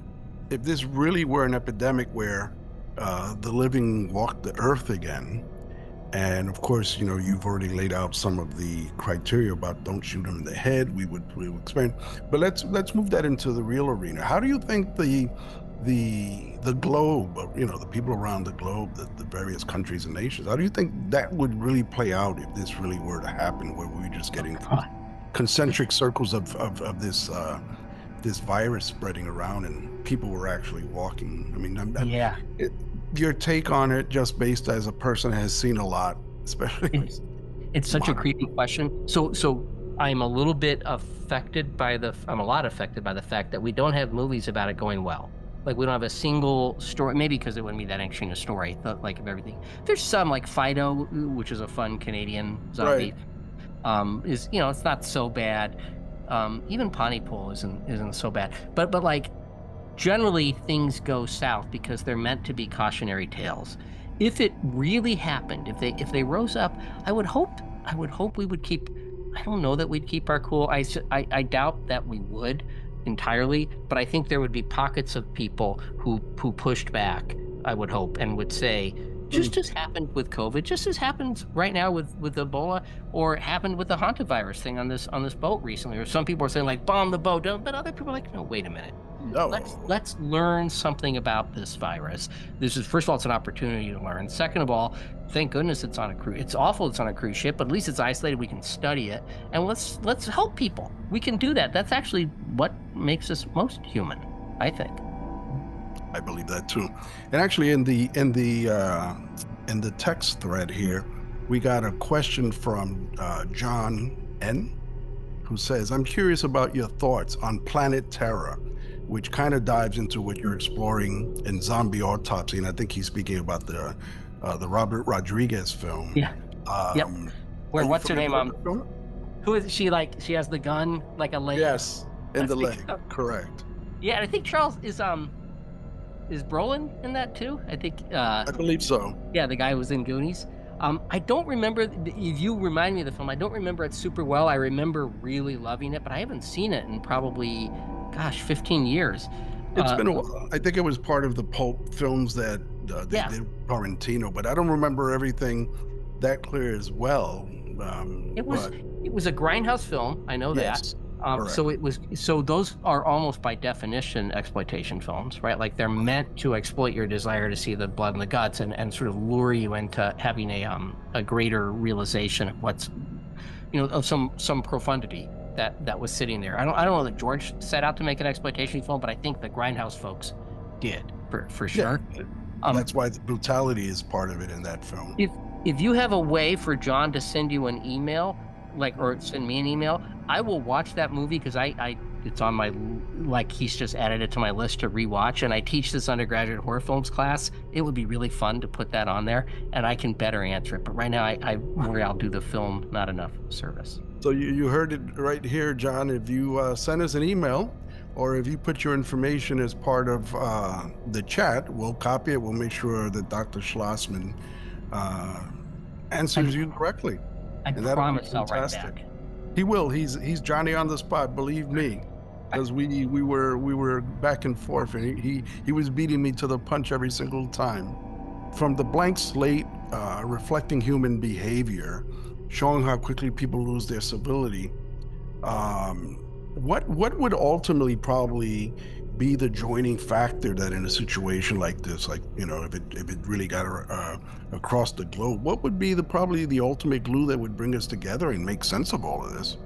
if this really were an epidemic where the living walked the earth again, and of course, you've already laid out some of the criteria about don't shoot them in the head. We would explain, but let's move that into the real arena. How do you think the globe, the people around the globe, the various countries and nations, how do you think that would really play out if this really were to happen, where we're just getting concentric circles of this virus spreading around and people were actually walking? Your take on it, just based as a person that has seen a lot, especially. It's such a creepy question. So I'm a lot affected by the fact that we don't have movies about it going well. We don't have a single story, maybe because it wouldn't be that interesting a story, of everything. There's some, Fido, which is a fun Canadian zombie. Right. It's not so bad. Even Pontypool isn't so bad. But generally things go south because they're meant to be cautionary tales. If it really happened, if they rose up, I would hope we would keep. I don't know that we'd keep our cool. I doubt that we would entirely, but I think there would be pockets of people who pushed back, I would hope, and would say, just as happened with COVID, just as happens right now with Ebola, or happened with the hantavirus thing on this boat recently, or some people are saying bomb the boat, but other people are no, wait a minute. No. Let's learn something about this virus. First of all, it's an opportunity to learn. Second of all, thank goodness it's on a cruise. It's awful it's on a cruise ship, but at least it's isolated. We can study it, and let's help people. We can do that. That's actually what makes us most human, I think. I believe that too. And actually, in the text thread here, we got a question from John N, who says, "I'm curious about your thoughts on Planet Terror. which kind of dives into what you're exploring in Zombie Autopsy, and I think he's speaking about the Robert Rodriguez film. Yeah. Yep. Are you What's her name? familiar with the film? Who is she? Like, she has the gun, like a leg. Yes, in the leg. So. Correct. Yeah, and I think Charles is Brolin in that too. I think. I believe so. Yeah, the guy who was in Goonies. I don't remember. If you remind me of the film, I don't remember it super well. I remember really loving it, but I haven't seen it in probably, 15 years. It's been a while. I think it was part of the pulp films that they did Tarantino, but I don't remember everything that clear as well. It was a grindhouse film. I know yes, that. So those are almost by definition exploitation films, right? Like they're meant to exploit your desire to see the blood and the guts and sort of lure you into having a greater realization of what's, of some profundity that was sitting there. I don't know that George set out to make an exploitation film, but I think the grindhouse folks did for sure. Yeah. That's why the brutality is part of it in that film. If you have a way for John to send you an email, or send me an email, I will watch that movie because it's on my, he's just added it to my list to rewatch, and I teach this undergraduate horror films class. It would be really fun to put that on there, and I can better answer it. But right now, I'll do the film not enough service. So you heard it right here, John. If you send us an email, or if you put your information as part of the chat, we'll copy it. We'll make sure that Dr. Schlozman answers you correctly. I promise I'll write back. He will. He's Johnny on the spot. Believe me, because we were back and forth, and he was beating me to the punch every single time. From the blank slate, reflecting human behavior, showing how quickly people lose their civility. What would ultimately probably be the joining factor that in a situation like this, if it really got across the globe, what would be probably the ultimate glue that would bring us together and make sense of all of this?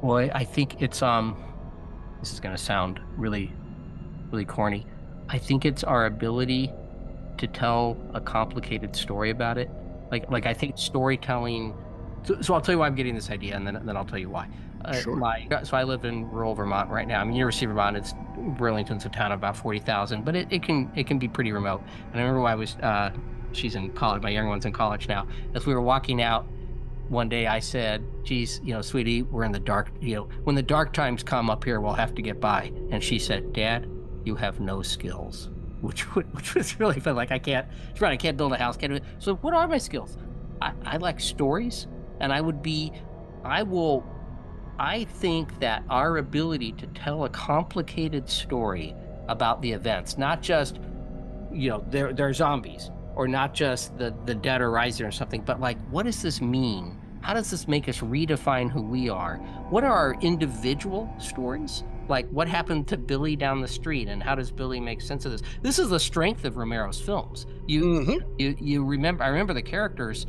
Well, I think it's this is going to sound really, really corny. I think it's our ability to tell a complicated story about it. Like I think storytelling. So I'll tell you why I'm getting this idea, and then I'll tell you why. Sure. So I live in rural Vermont right now. I mean, University of Vermont, Burlington's a town of about 40,000, but it can be pretty remote. And I remember when I was, she's in college, my younger one's in college now. As we were walking out one day, I said, geez, sweetie, we're in the dark, when the dark times come up here, we'll have to get by. And she said, Dad, you have no skills, which was really fun. Like, I can't build a house. So what are my skills? I like stories, and I think that our ability to tell a complicated story about the events, not just, they're zombies, or not just the dead are rising or something, but what does this mean? How does this make us redefine who we are? What are our individual stories? Like, what happened to Billy down the street, and how does Billy make sense of this? This is the strength of Romero's films. You remember, I remember the characters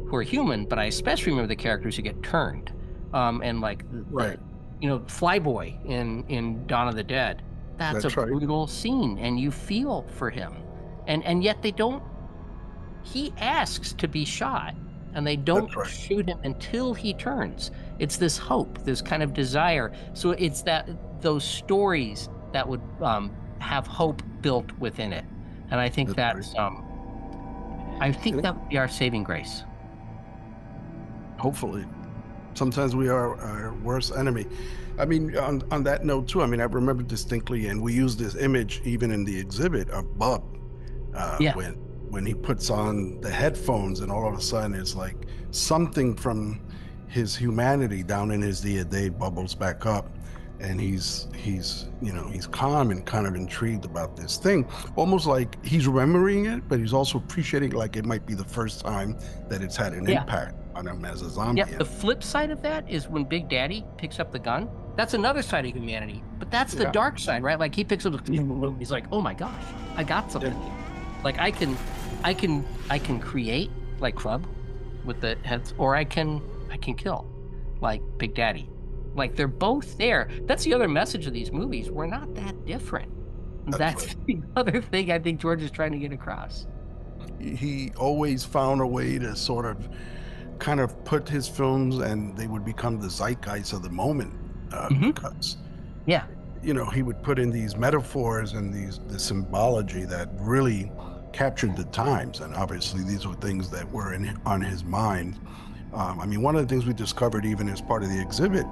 who are human, but I especially remember the characters who get turned. Right. Flyboy in Dawn of the Dead. That's a brutal scene, and you feel for him. And yet they don't, he asks to be shot, and they don't shoot him until he turns. It's this hope, this kind of desire. So it's those stories that would have hope built within it. And I think that would be our saving grace. Hopefully. Sometimes we are our worst enemy. I mean, on that note too, I mean, I remember distinctly, and we use this image even in the exhibit of Bub, when he puts on the headphones, and all of a sudden it's like something from his humanity down in his day bubbles back up, and he's calm and kind of intrigued about this thing, almost like he's remembering it, but he's also appreciating like it might be the first time that it's had an impact on him as a zombie. Yeah, the flip side of that is when Big Daddy picks up the gun. That's another side of humanity, but that's the dark side, right? Like he picks up the gun, he's like, oh my gosh, I got something. Like I can create like Club with the heads, or I can kill like Big Daddy. Like they're both there. That's the other message of these movies. We're not that different. That's the other thing I think George is trying to get across. He always found a way to sort of kind of put his films, and they would become the zeitgeist of the moment, because he would put in these metaphors and the symbology that really captured the times. And obviously, these were things that were on his mind. I mean, one of the things we discovered even as part of the exhibit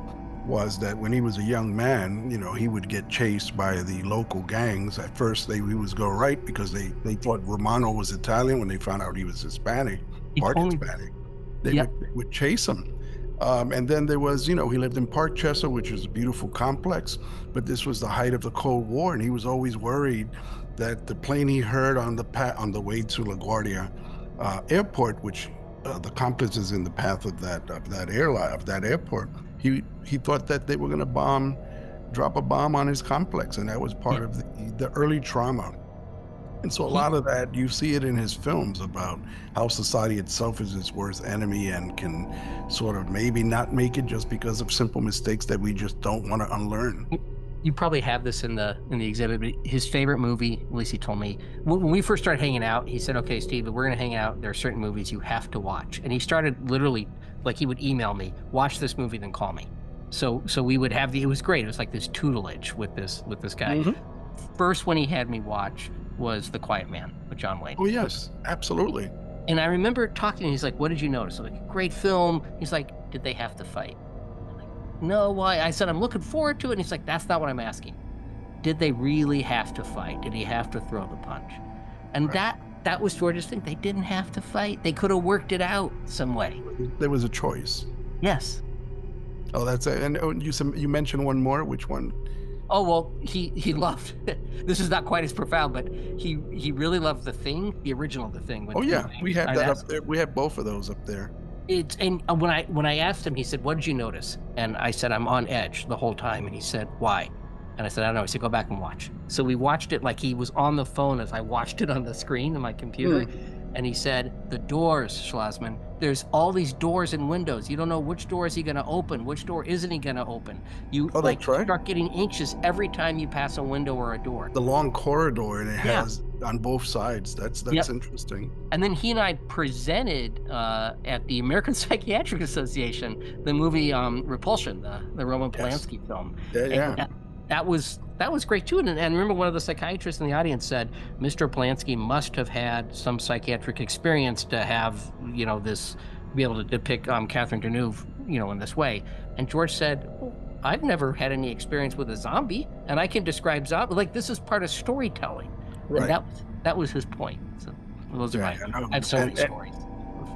was that when he was a young man, he would get chased by the local gangs. At first, he was go right because they thought Romano was Italian. When they found out he was Hispanic, part Hispanic, they would chase him. And then there was, he lived in Park Chester, which is a beautiful complex, but this was the height of the Cold War, and he was always worried that the plane he heard on the way to LaGuardia Airport, which the complex is in the path of that airport. He thought that they were going to drop a bomb on his complex, and that was part of the early trauma. And so a lot of that, you see it in his films about how society itself is its worst enemy and can sort of maybe not make it just because of simple mistakes that we just don't want to unlearn. You probably have this in the exhibit, but his favorite movie, at least he told me, when we first started hanging out, he said, okay, Steve, we're going to hang out. There are certain movies you have to watch. And he started literally, like he would email me, watch this movie, then call me. So we would have it was great. It was like this tutelage with this guy. Mm-hmm. First one he had me watch was The Quiet Man with John Wayne. Oh, yes, absolutely. And I remember talking to him, he's like, what did you notice? I'm like, great film. He's like, did they have to fight? I'm like, no, why? I said, I'm looking forward to it. And he's like, that's not what I'm asking. Did they really have to fight? Did he have to throw the punch? And right. that was George's thing. They didn't have to fight. They could have worked it out some way. There was a choice. Yes. Oh, that's it. And you mentioned one more. Which one? Oh, well, he loved, this is not quite as profound, but he really loved The Thing, the original The Thing. Oh, yeah, we have that up there. We have both of those up there. And when I asked him, he said, what did you notice? And I said, I'm on edge the whole time. And he said, why? And I said, I don't know. He said, go back and watch. So we watched it like he was on the phone as I watched it on the screen on my computer. And he said, the doors, Schlozman, there's all these doors and windows. You don't know which door is he going to open, which door isn't he going to open. You start getting anxious every time you pass a window or a door. The long corridor, and it has on both sides. That's interesting. And then he and I presented at the American Psychiatric Association the movie Repulsion, the Roman Polanski film. Yeah. That was great too. And remember, one of the psychiatrists in the audience said, Mr. Polanski must have had some psychiatric experience to have, this, be able to depict Catherine Deneuve, in this way. And George said, well, I've never had any experience with a zombie, and I can describe zombie. Like, this is part of storytelling. Right. And that was his point. So those are I have so many stories.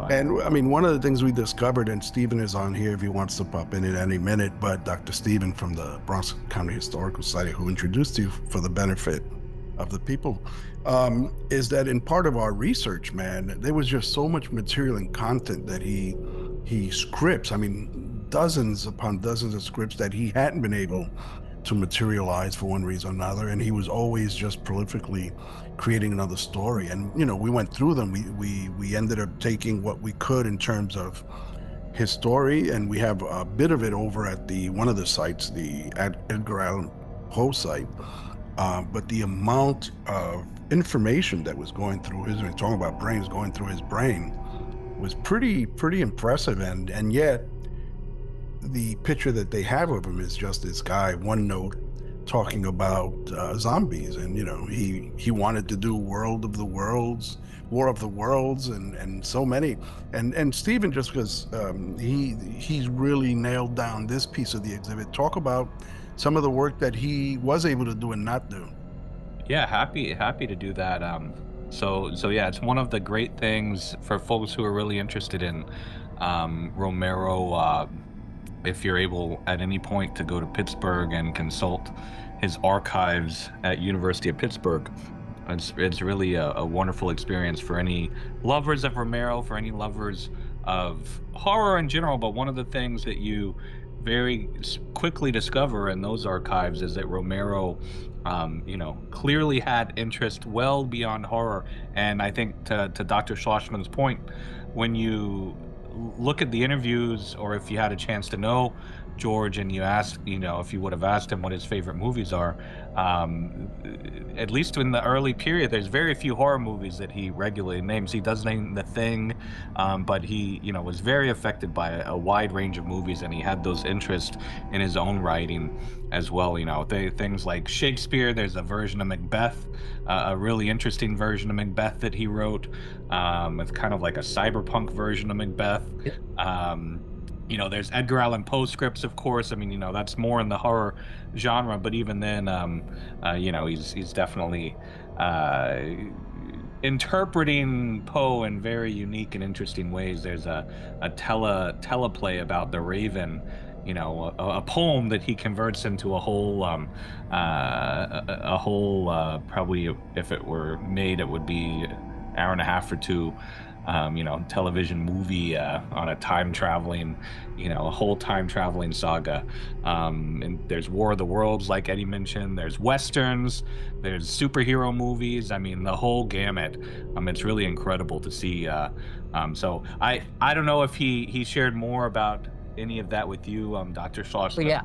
And I mean, one of the things we discovered, and Stephen is on here if he wants to pop in at any minute, but Dr. Stephen from the Bronx County Historical Society, who introduced you for the benefit of the people, is that in part of our research, man, there was just so much material and content that he scripts. I mean, dozens upon dozens of scripts that he hadn't been able to materialize for one reason or another, and he was always just prolifically creating another story. And we went through them. We ended up taking what we could in terms of his story, and we have a bit of it over at one of the sites, the Edgar Allan Poe site. But the amount of information that was going through talking about brains going through his brain was pretty impressive, and yet the picture that they have of him is just this guy, one note, talking about zombies. And he wanted to do War of the Worlds, and so many. And Stephen, just because he's really nailed down this piece of the exhibit, talk about some of the work that he was able to do and not do. Yeah, happy to do that. So yeah, it's one of the great things for folks who are really interested in Romero. If you're able at any point to go to Pittsburgh and consult his archives at University of Pittsburgh, it's really a wonderful experience for any lovers of Romero, for any lovers of horror in general. But one of the things that you very quickly discover in those archives is that Romero, clearly had interest well beyond horror. And I think to Dr. Schlozman's point, when you look at the interviews, or if you had a chance to know George and you asked, if you would have asked him what his favorite movies are, at least in the early period, there's very few horror movies that he regularly names. He does name The Thing, but he, was very affected by a wide range of movies, and he had those interests in his own writing as well. Things like Shakespeare. There's a version of Macbeth, a really interesting version of Macbeth that he wrote. It's kind of like a cyberpunk version of Macbeth. There's Edgar Allan Poe scripts, of course. I mean, that's more in the horror genre, but even then, he's definitely interpreting Poe in very unique and interesting ways. There's a teleplay about the Raven, a poem that he converts into a whole, probably if it were made, it would be an hour and a half or two. Television movie on a time traveling, a whole time traveling saga. And there's War of the Worlds, like Eddie mentioned. There's Westerns. There's superhero movies. I mean, the whole gamut. It's really incredible to see. So I don't know if he shared more about any of that with you, Dr. Schlozman.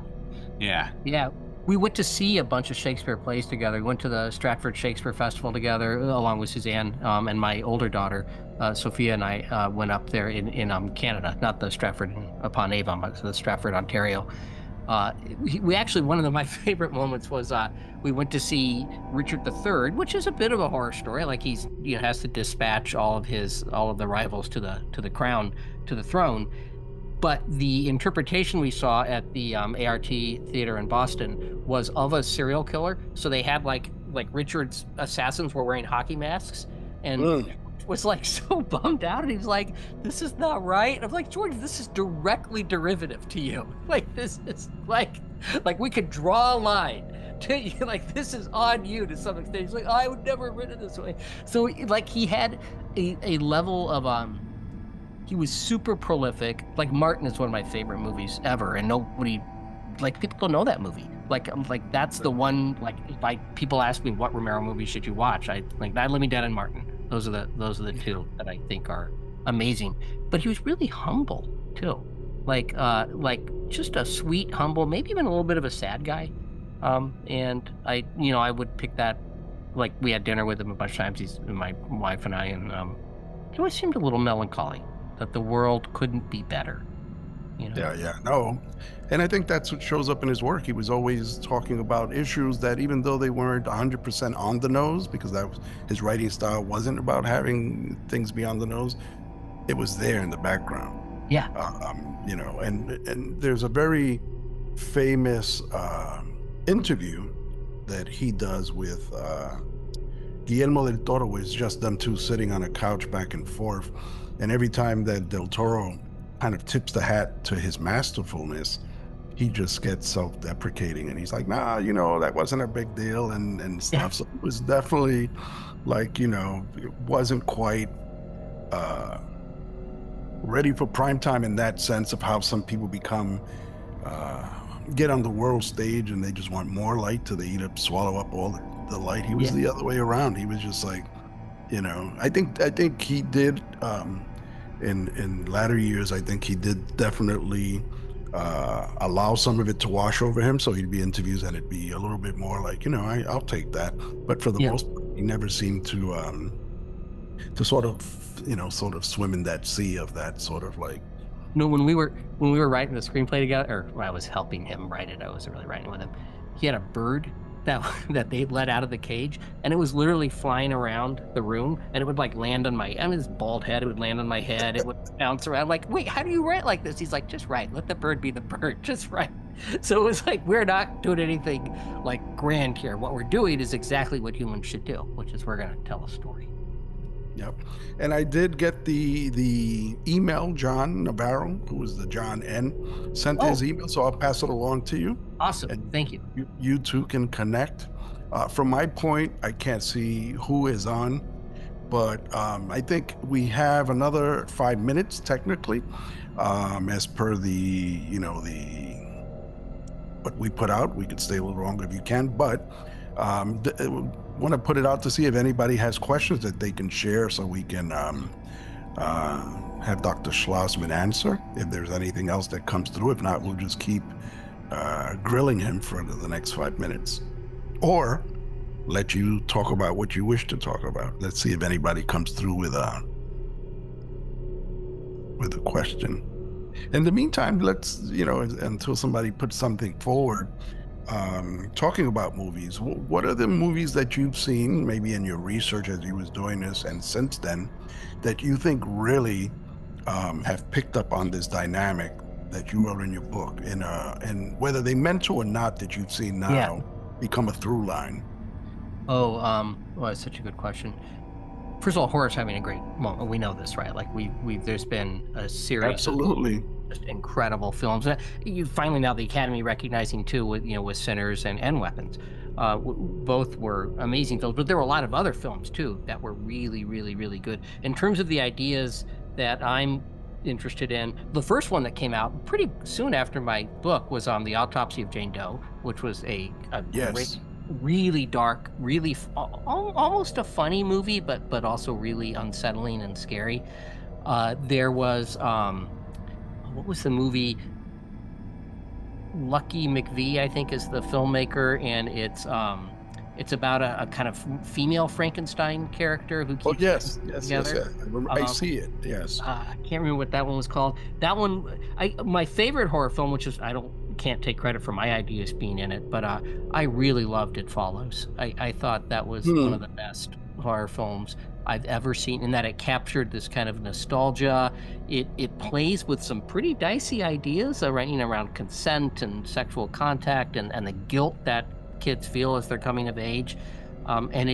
Yeah. We went to see a bunch of Shakespeare plays together. We went to the Stratford Shakespeare Festival together, along with Suzanne and my older daughter, Sophia, and I went up there in Canada, not the Stratford upon Avon, but the Stratford, Ontario. We actually, one of my favorite moments was we went to see Richard III, which is a bit of a horror story. Like he's has to dispatch all of the rivals to the crown, to the throne. But the interpretation we saw at the ART Theater in Boston was of a serial killer. So they had like Richard's assassins were wearing hockey masks, and was like so bummed out, and he was like, "This is not right." And I'm like, "George, this is directly derivative to you. Like this is like we could draw a line to you. Like this is on you to some extent." He's like, "I would never have written it this way." So like he had a level of he was super prolific. Like Martin is one of my favorite movies ever, and nobody, like, people don't know that movie. Like that's the one. Like people ask me what Romero movie should you watch. I like Night, Living Dead, and Martin. Those are the two that I think are amazing. But he was really humble too, like just a sweet, humble, maybe even a little bit of a sad guy. And I would pick that. Like we had dinner with him a bunch of times. He's my wife and I, and he always seemed a little melancholy. That the world couldn't be better. No. And I think that's what shows up in his work. He was always talking about issues that, even though they weren't 100% on the nose, because that was his writing style, wasn't about having things be on the nose, it was there in the background. Yeah. And there's a very famous interview that he does with Guillermo del Toro, where it's just them two sitting on a couch back and forth. And every time that Del Toro kind of tips the hat to his masterfulness, he just gets self-deprecating, and he's like, "Nah, that wasn't a big deal," and stuff. Yeah. So it was definitely like, it wasn't quite ready for prime time in that sense of how some people get on the world stage and they just want more light till they swallow up all the light. He was the other way around. He was just like, I think he did in latter years. I think he did definitely allow some of it to wash over him. So he'd be interviews and it'd be a little bit more like, I'll take that. But for the most part, he never seemed to sort of swim in that sea of that sort of like. No, when we were writing the screenplay together, or I was helping him write it, I wasn't really writing with him. He had a bird that they let out of the cage, and it was literally flying around the room, and it would like land on his bald head. It would land on my head. It would bounce around. Like, wait, how do you write like this? He's like, just write. Let the bird be the bird. Just write. So it was like, we're not doing anything like grand here. What we're doing is exactly what humans should do, which is we're going to tell a story. Yep. And I did get the email. John Navarro, who was the John N, sent his email, so I'll pass it along to you. Awesome. And thank you. You two can connect. From my point, I can't see who is on, but I think we have another 5 minutes technically, as per the what we put out. We could stay a little longer if you can, but want to put it out to see if anybody has questions that they can share, so we can have Dr. Schlozman answer if there's anything else that comes through. If not, we'll just keep grilling him for the next 5 minutes, or let you talk about what you wish to talk about. Let's see if anybody comes through with a question. In the meantime, let's, until somebody puts something forward, talking about movies, what are the movies that you've seen, maybe in your research as you was doing this and since then, that you think really have picked up on this dynamic that you wrote in your book, and whether they meant to or not, that you've seen now become a through line? Well, it's such a good question. First of all, horror's having a great moment. We know this, right? Like there's been a series Absolutely. of just incredible films. You finally, now the Academy recognizing too, with Sinners and Weapons, both were amazing films. But there were a lot of other films too that were really, really, really good. In terms of the ideas that I'm interested in, the first one that came out pretty soon after my book was The Autopsy of Jane Doe, which was a Yes. great, really dark, really almost a funny movie, but also really unsettling and scary. There was what was the movie? Lucky McVie, I think, is the filmmaker, and it's about a kind of female Frankenstein character who keeps Yes. together. I see it. Yes. I can't remember what that one was called. That one, my favorite horror film, which is can't take credit for my ideas being in it, but I really loved It Follows. I thought that was one of the best horror films I've ever seen, in that it captured this kind of nostalgia. It plays with some pretty dicey ideas around consent and sexual contact and the guilt that kids feel as they're coming of age. And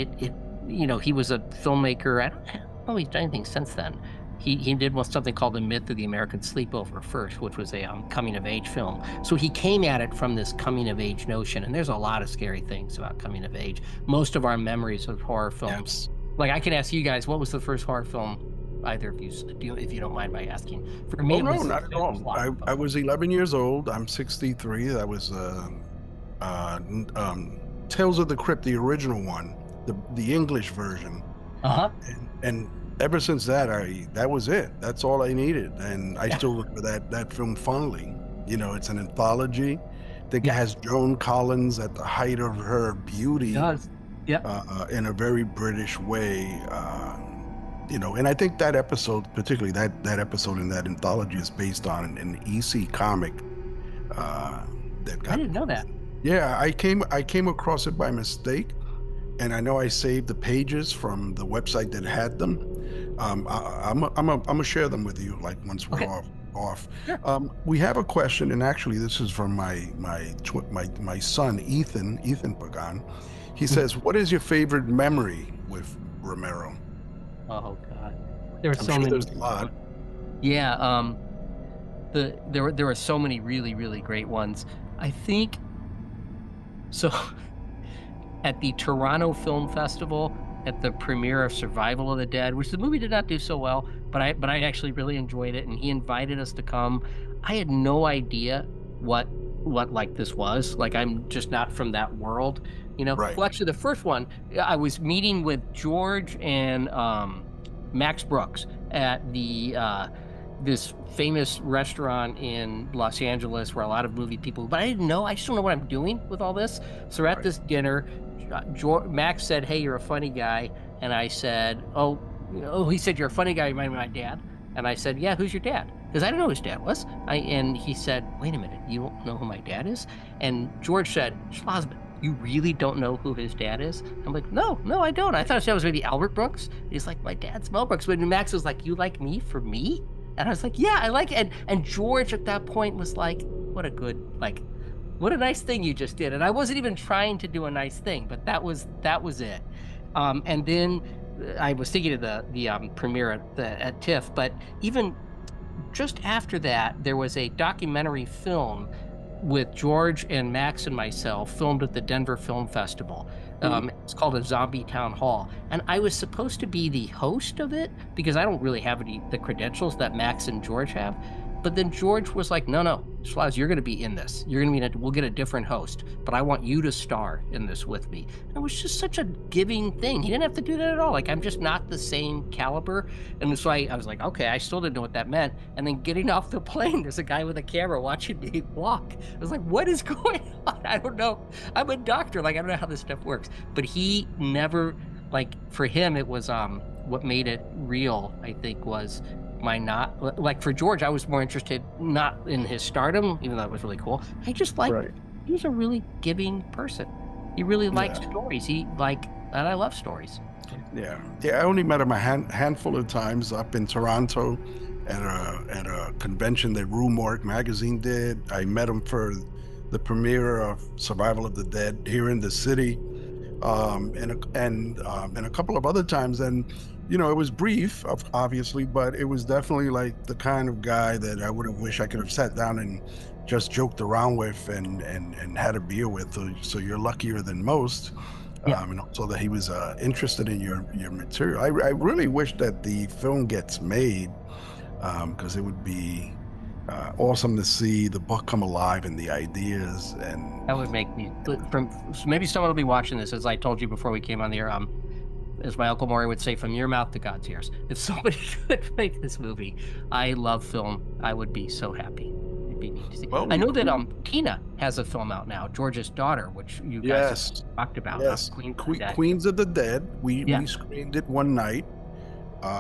he was a filmmaker. I don't know if he's done anything since then. He did something called The Myth of the American Sleepover first, which was a coming-of-age film. So he came at it from this coming-of-age notion, and there's a lot of scary things about coming of age. Most of our memories of horror films, like I can ask you guys, what was the first horror film either of you, if you don't mind my asking? For me, no, not at all. I was 11 years old. I'm 63. That was Tales of the Crypt, the original one, the English version. And ever since that was it. That's all I needed, and I still remember that film fondly. It's an anthology. I think it has Joan Collins at the height of her beauty. It does. In a very British way. And I think that episode, particularly that episode in that anthology, is based on an EC comic. I didn't know that. Yeah, I came across it by mistake, and I know I saved the pages from the website that had them. I'm gonna share them with you, like, once we're off. Sure. We have a question, and actually this is from my son Edwin Pagán. He says, "What is your favorite memory with Romero?" Oh God, there were I'm so sure many. there's a lot. Yeah, there were so many really, really great ones. I think so. At the Toronto Film Festival, at the premiere of Survival of the Dead, which the movie did not do so well, but I actually really enjoyed it, and he invited us to come. I had no idea what like this was. Like, I'm just not from that world, Right. Well, actually, the first one, I was meeting with George and Max Brooks at the this famous restaurant in Los Angeles where a lot of movie people, but I just don't know what I'm doing with all this. So we're at this dinner. Max said, "Hey, you're a funny guy," and I said, "Oh, he said, you're a funny guy, you remind me of my dad." And I said, "Yeah, who's your dad?" Because I didn't know who his dad was. And he said, "Wait a minute, you don't know who my dad is?" And George said, "Schlozman, you really don't know who his dad is?" I'm like, no, I don't. I thought his dad was maybe Albert Brooks. He's like, "My dad's Mel Brooks." But Max was like, "You like me for me?" And I was like, "Yeah, I like it." And George at that point was like, what a nice thing you just did. And I wasn't even trying to do a nice thing, but that was it. And then I was thinking of the premiere at TIFF, but even just after that, there was a documentary film with George and Max and myself, filmed at the Denver Film Festival. It's called A Zombie Town Hall, and I was supposed to be the host of it because I don't really have the credentials that Max and George have. But then George was like, no, Schloz, you're going to be in this. You're going to be in it. We'll get a different host, but I want you to star in this with me. And it was just such a giving thing. He didn't have to do that at all. Like, I'm just not the same caliber. And so I was like, okay, I still didn't know what that meant. And then getting off the plane, there's a guy with a camera watching me walk. I was like, what is going on? I don't know. I'm a doctor. Like, I don't know how this stuff works. But he never, like, for him, it was what made it real, I think, was not like for George, I was more interested not in his stardom, even though it was really cool. I just like he was a really giving person. He really liked stories. And I love stories. Yeah. I only met him a handful of times up in Toronto at a convention that Rue Morgue magazine did. I met him for the premiere of Survival of the Dead here in the city, and a couple of other times. And it was brief, obviously, but it was definitely like the kind of guy that I would have wished I could have sat down and just joked around with and had a beer with. So you're luckier than most. And also that he was interested in your material. I really wish that the film gets made, because it would be awesome to see the book come alive and the ideas. And that would make me, maybe someone will be watching this, as I told you before we came on the air. As my Uncle Maury would say, from your mouth to God's ears. If somebody could make this movie, I love film. I would be so happy. It'd be neat to see. Well, I know that Tina has a film out now, George's Daughter, which you guys talked about. Yes, Queens of the Dead. We screened it one night.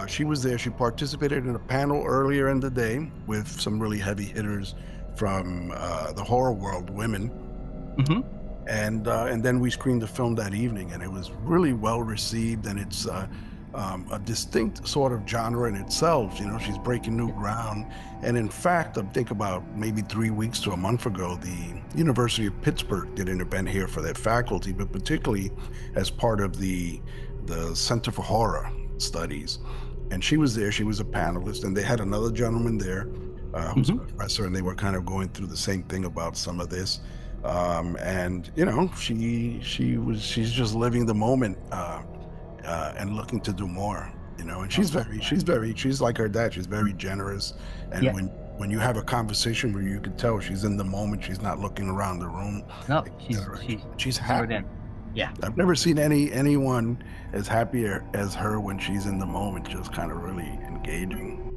She was there. She participated in a panel earlier in the day with some really heavy hitters from the horror world, women. Mm-hmm. And then we screened the film that evening, and it was really well received. And it's a distinct sort of genre in itself. She's breaking new ground. And in fact, I think about maybe 3 weeks to a month ago, the University of Pittsburgh did an event here for their faculty, but particularly as part of the Center for Horror Studies. And she was there. She was a panelist, and they had another gentleman there who's a professor, and they were kind of going through the same thing about some of this. And she's just living the moment and looking to do more, and she's like her dad. She's very generous, and when you have a conversation where you can tell she's in the moment, she's not looking around the room. No, she's happy. Yeah, I've never seen anyone as happy as her when she's in the moment, just kind of really engaging.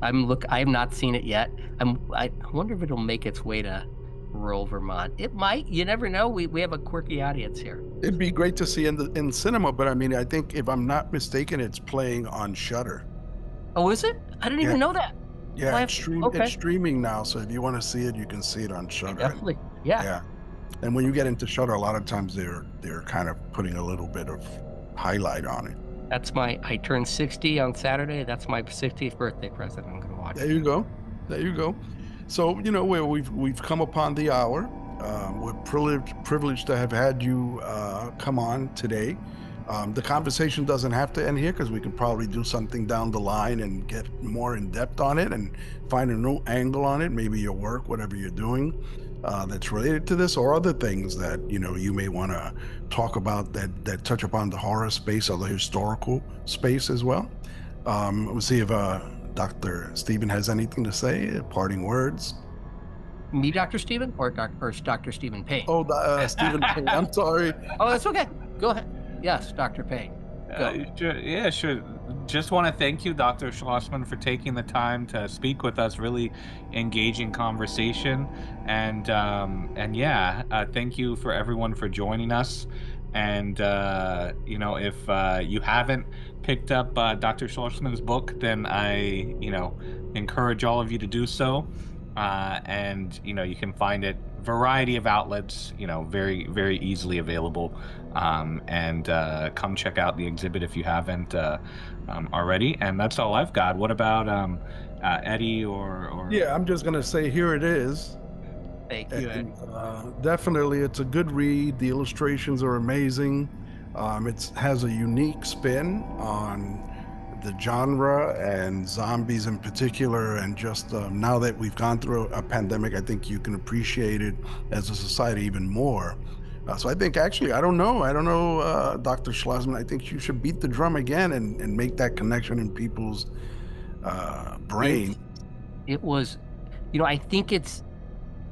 I've not seen it yet. I wonder if it'll make its way to rural Vermont. It might. You never know. We have a quirky audience here. It'd be great to see in cinema, but I mean, I think if I'm not mistaken, it's playing on Shudder. Oh, is it? I didn't even know that. Yeah, it's streaming now, so if you want to see it, you can see it on Shudder. Definitely. Yeah. And when you get into Shudder, a lot of times they're kind of putting a little bit of highlight on it. I turned 60 on Saturday. That's my 60th birthday present. I'm going to watch. There you go. So, where we've come upon the hour. We're privileged to have had you come on today. The conversation doesn't have to end here, because we can probably do something down the line and get more in depth on it and find a new angle on it, maybe your work, whatever you're doing that's related to this, or other things that you may want to talk about that touch upon the horror space or the historical space as well. We'll see if Dr. Stephen has anything to say, parting words. Me, Dr. Stephen, or Dr. Stephen Payne? Oh, Stephen Payne. I'm sorry. Oh, that's okay. Go ahead. Yes, Dr. Payne. Sure. Just want to thank you, Dr. Schlozman, for taking the time to speak with us. Really engaging conversation, and thank you for everyone for joining us. And if you haven't picked up Dr. Schlozman's book, then I encourage all of you to do so. And you can find it variety of outlets, very, very easily available. And come check out the exhibit if you haven't already. And that's all I've got. What about Eddie or? Yeah, I'm just gonna say, here it is. Thank you. Definitely, it's a good read. The illustrations are amazing. It has a unique spin on the genre and zombies in particular, and just now that we've gone through a pandemic, I think you can appreciate it as a society even more. So I think, actually, I don't know, Dr. Schlozman, I think you should beat the drum again and make that connection in people's brain. It was, I think it's,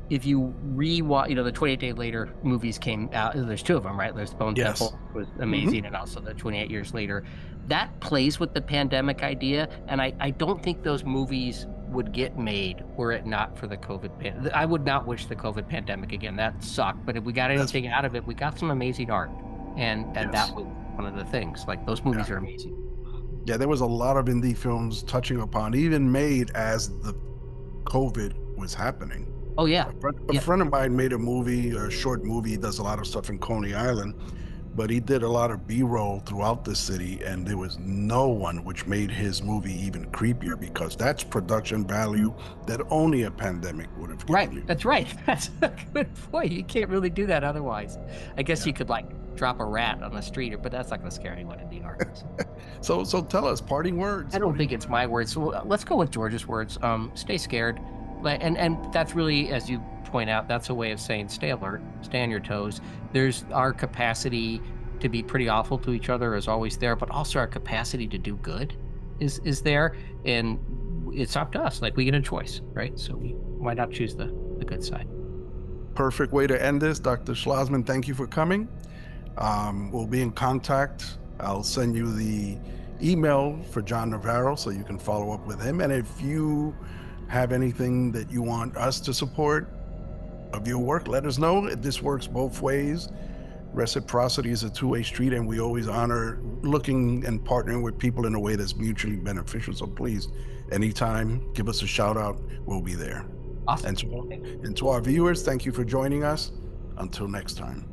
if you rewatch, the 28 Day Later movies came out. There's two of them, right? There's Bone Yes. Temple was amazing, and also the 28 Years Later. That plays with the pandemic idea, and I don't think those movies would get made were it not for the COVID pandemic. I would not wish the COVID pandemic again. That sucked. But if we got anything out of it, we got some amazing art, and Yes. that was one of the things. Like, those movies are amazing. Yeah, there was a lot of indie films touching upon, even made as the COVID was happening. Oh yeah, A friend of mine made a short movie. He does a lot of stuff in Coney Island, but he did a lot of B-roll throughout the city, and there was no one, which made his movie even creepier, because that's production value that only a pandemic would have given you. right. That's right. That's a good point. You can't really do that otherwise. I guess you could drop a rat on the street, but that's not going to scare anyone in New York. So tell us, parting words. I don't think it's my words. So let's go with George's words. Stay scared. And that's really, as you point out, that's a way of saying stay alert, stay on your toes. There's our capacity to be pretty awful to each other is always there, but also our capacity to do good is there. And it's up to us. Like, we get a choice, right? So why not choose the good side? Perfect way to end this. Dr. Schlozman, thank you for coming. We'll be in contact. I'll send you the email for John Navarro so you can follow up with him. And if you have anything that you want us to support of your work, let us know. This works both ways. Reciprocity is a two-way street, and we always honor looking and partnering with people in a way that's mutually beneficial. So please, anytime, give us a shout out. We'll be there. Awesome. And to our viewers, thank you for joining us. Until next time.